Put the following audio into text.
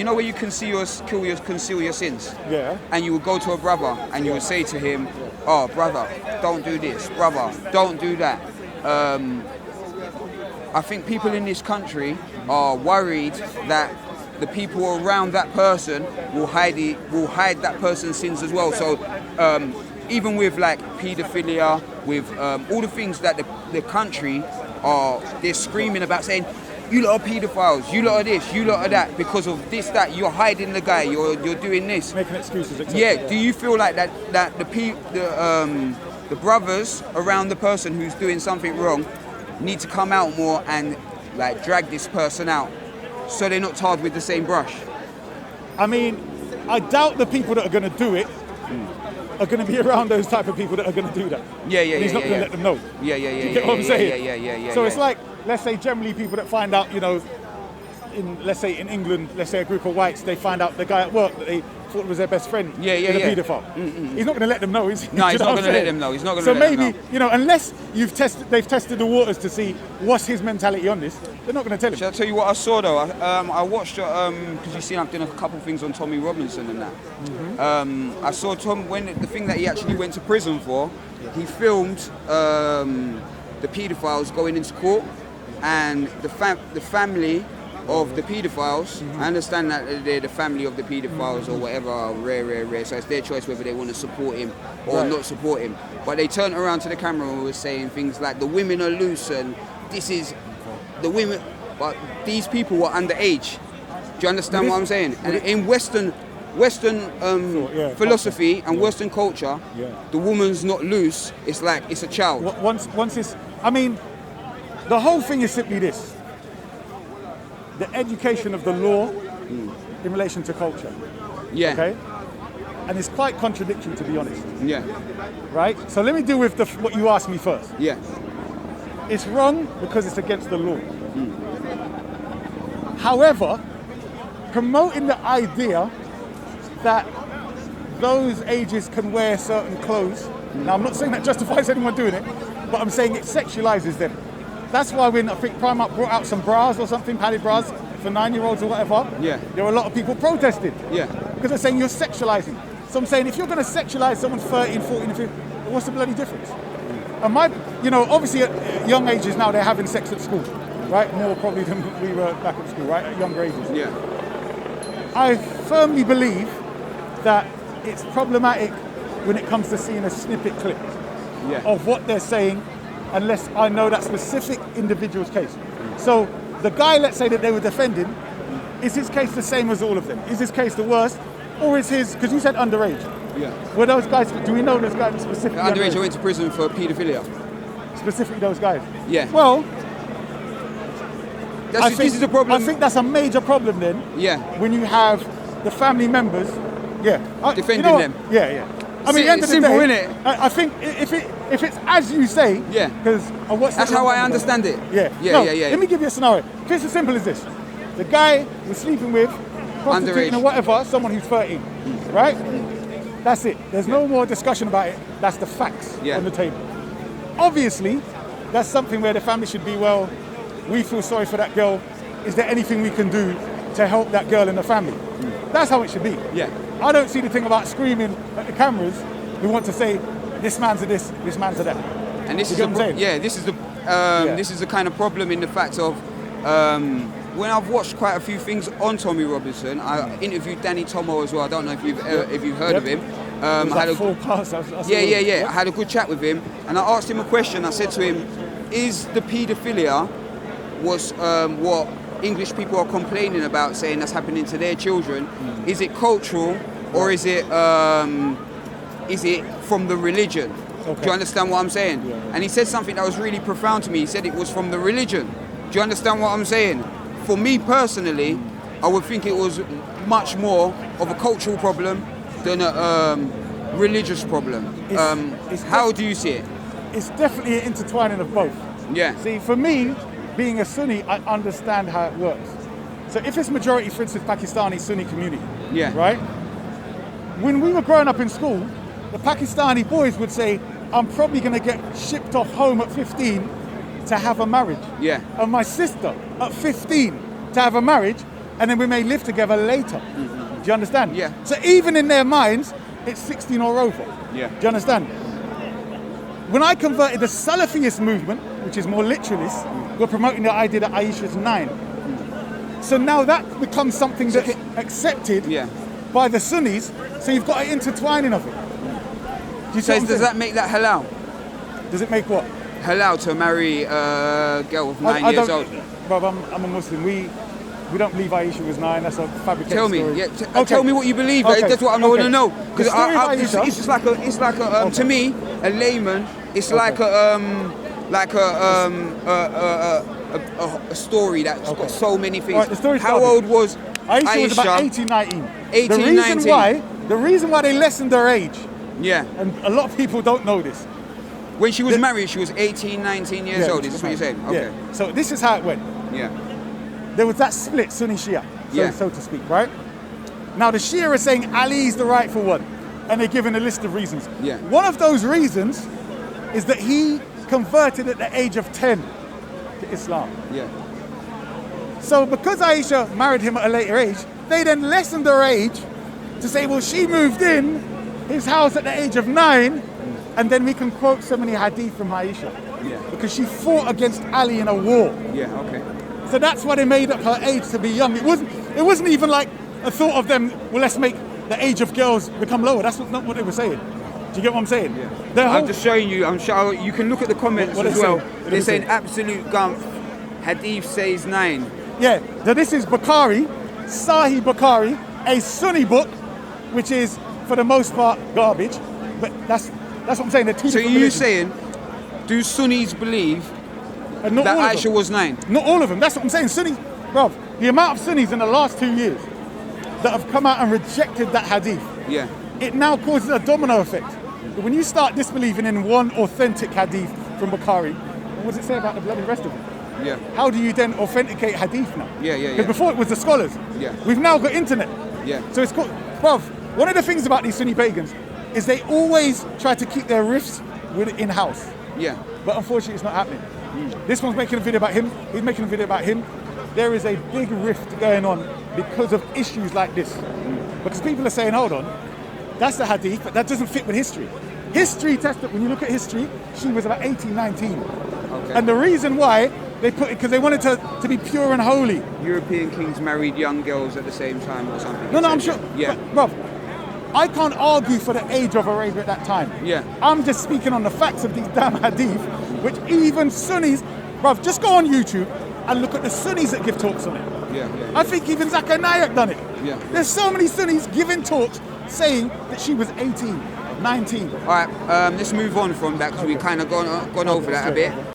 you know where you conceal your sins? Yeah. And you would go to a brother and you would say to him, oh, brother, don't do this. Brother, don't do that. I think people in this country are worried that the people around that person will hide that person's sins as well. So even with like paedophilia, with all the things that the country they're screaming about, saying, you lot are paedophiles, you lot are this, you lot are that, because of this, that, you're hiding the guy, you're doing this. Making excuses, etc. Yeah, do you feel like that the brothers around the person who's doing something wrong need to come out more and like drag this person out so they're not tarred with the same brush? I mean, I doubt the people that are going to do it are going to be around those type of people that are going to do that. Yeah. And he's not going to let them know. Yeah. You get what I'm saying? Yeah. So it's like, let's say generally people that find out, you know, let's say in England, let's say a group of whites, they find out the guy at work that they thought was their best friend is a paedophile. Mm-mm. He's not going to let them know, is he? No, he's not going to let them know. He's not going to let them know. So maybe, you know, unless they've tested the waters to see what's his mentality on this, they're not going to tell him. Shall I tell you what I saw though? I watched, because you see I've done a couple of things on Tommy Robinson and that. Mm-hmm. I saw the thing that he actually went to prison for, he filmed the paedophiles going into court, and the family of the paedophiles, I understand that they're the family of the paedophiles or whatever, rare, so it's their choice whether they want to support him or not support him. But they turned around to the camera and were saying things like, the women are loose and this is the women, but these were underage. Do you understand what I'm saying? And in Western philosophy and Western culture, the woman's not loose, it's like it's a child. Once it's, I mean, the whole thing is simply this. The education of the law in relation to culture. Yeah. Okay? And it's quite contradictory, to be honest. Yeah. Right? So let me deal with what you asked me first. Yeah. It's wrong because it's against the law. However, promoting the idea that those ages can wear certain clothes, now I'm not saying that justifies anyone doing it, but I'm saying it sexualizes them. That's why when I think Primark brought out some bras or something, padded bras for 9-year-olds or whatever, there were a lot of people protesting. Yeah. Because they're saying you're sexualizing. So I'm saying if you're going to sexualize someone 13, 14, 15, what's the bloody difference? And obviously at young ages now they're having sex at school, right? More probably than we were back at school, right? At younger ages. Yeah. I firmly believe that it's problematic when it comes to seeing a snippet clip of what they're saying, unless I know that specific individual's case. So the guy, let's say that they were defending, is his case the same as all of them? Is his case the worst? Or is his, because you said underage. Yeah. Were those guys, do we know those guys specifically? Underage went to prison for paedophilia. Specifically those guys? Yeah. Well, this is the problem. I think that's a major problem then. Yeah. When you have the family members, defending them. Yeah. I mean, at the end of the day, innit? I think if it's as you say, because that's how I understand it. Yeah. Let me give you a scenario. It's as simple as this: the guy was sleeping with, prostituting or whatever, someone who's 13, right? That's it. There's no more discussion about it. That's the facts on the table. Obviously, that's something where the family should be, well, we feel sorry for that girl. Is there anything we can do to help that girl and the family? That's how it should be. Yeah. I don't see the thing about screaming at the cameras. We want to say, this man's a this man's a that. And this is the kind of problem in the fact of when I've watched quite a few things on Tommy Robinson. I interviewed Danny Tomo as well. I don't know if you've heard of him. I had 4 parts. I had a good chat with him, and I asked him a question. I said to him, "Is the paedophilia what English people are complaining about, saying that's happening to their children? Is it cultural, or is it from the religion?" Okay. Do you understand what I'm saying? Yeah. And he said something that was really profound to me. He said it was from the religion. Do you understand what I'm saying? For me personally, I would think it was much more of a cultural problem than a religious problem. How do you see it? It's definitely an intertwining of both. Yeah. See, for me, being a Sunni, I understand how it works. So if it's majority, for instance, Pakistani Sunni community, right? When we were growing up in school, the Pakistani boys would say, I'm probably going to get shipped off home at 15 to have a marriage. Yeah. And my sister, at 15, to have a marriage, and then we may live together later. Do you understand? Yeah. So even in their minds, it's 16 or over. Yeah. Do you understand? When I converted the Salafist movement, which is more literalist, we're promoting the idea that Ayesha's 9. So now that becomes something that's accepted by the Sunnis, so you've got an intertwining of it. Do you see what I'm Does saying? that make that halal? Does it make what? Halal to marry a girl with 9 years old? Bro, I'm a Muslim. We don't believe Ayesha was 9. That's a fabricated Tell me, story. tell me what you believe. Okay. That's what I want to know. Because The story of Ayesha- it's just like a to me, a layman. It's like a story that's got so many things. Right, the story How started. old was Aisha was about 18, 19. 18, 19. The reason why they lessened her age, Yeah. and a lot of people don't know this. When she was married, she was 18, 19 years old. Is this what you're saying? Okay. Yeah. So this is how it went. Yeah. There was that split, Sunni Shia, Yeah. so to speak, right? Now the Shia are saying Ali's the rightful one, and they're giving a list of reasons. Yeah. One of those reasons is that he converted at the age of 10 to Islam. Yeah. So because Ayesha married him at a later age, they then lessened her age to say, well, she moved in his house at the age of 9, and then we can quote so many hadith from Ayesha. Yeah. Because she fought against Ali in a war. Yeah. Okay. So that's why they made up her age to be young. It wasn't even like a thought of them, well, let's make the age of girls become lower. That's not what they were saying. Do you get what I'm saying? Yeah. I'm just showing you. I'm sure you can look at the comments What as they well. say? What They're they saying say? absolute gump. Hadith says 9. Yeah, so this is Bukhari, Sahih Bukhari, a Sunni book, which is, for the most part, garbage. But that's what I'm saying. They're two So different you're religions. saying, do Sunnis believe And not that all of Aisha them. was 9? Not all of them. That's what I'm saying. Sunnis, bruv, the amount of Sunnis in the last 2 years that have come out and rejected that hadith, Yeah. it now causes a domino effect. When you start disbelieving in one authentic hadith from Bukhari, what does it say about the bloody rest of them? Yeah. How do you then authenticate hadith now? Yeah, yeah, Because yeah. before it was the scholars. Yeah. We've now got internet. Yeah. So it's called, bruv, one of the things about these Sunni pagans is they always try to keep their riffs in-house. Yeah. But unfortunately, it's not happening. This one's making a video about him. He's making a video about him. There is a big rift going on because of issues like this. Because people are saying, hold on, that's the hadith, but that doesn't fit with history. History tested, when you look at history, she was about 18, 19. Okay. And the reason why they put it, because they wanted to be pure and holy. European kings married young girls at the same time or something. No, I'm sure. Yeah. Bruv, I can't argue for the age of Arabia at that time. Yeah. I'm just speaking on the facts of these damn hadith, which even Sunnis, bruv, just go on YouTube and look at the Sunnis that give talks on it. Yeah, yeah. I think even Zakir Naik done it. Yeah. There's so many Sunnis giving talks saying that she was 18, 19. All right, let's move on from that because we've kind of gone over that a bit.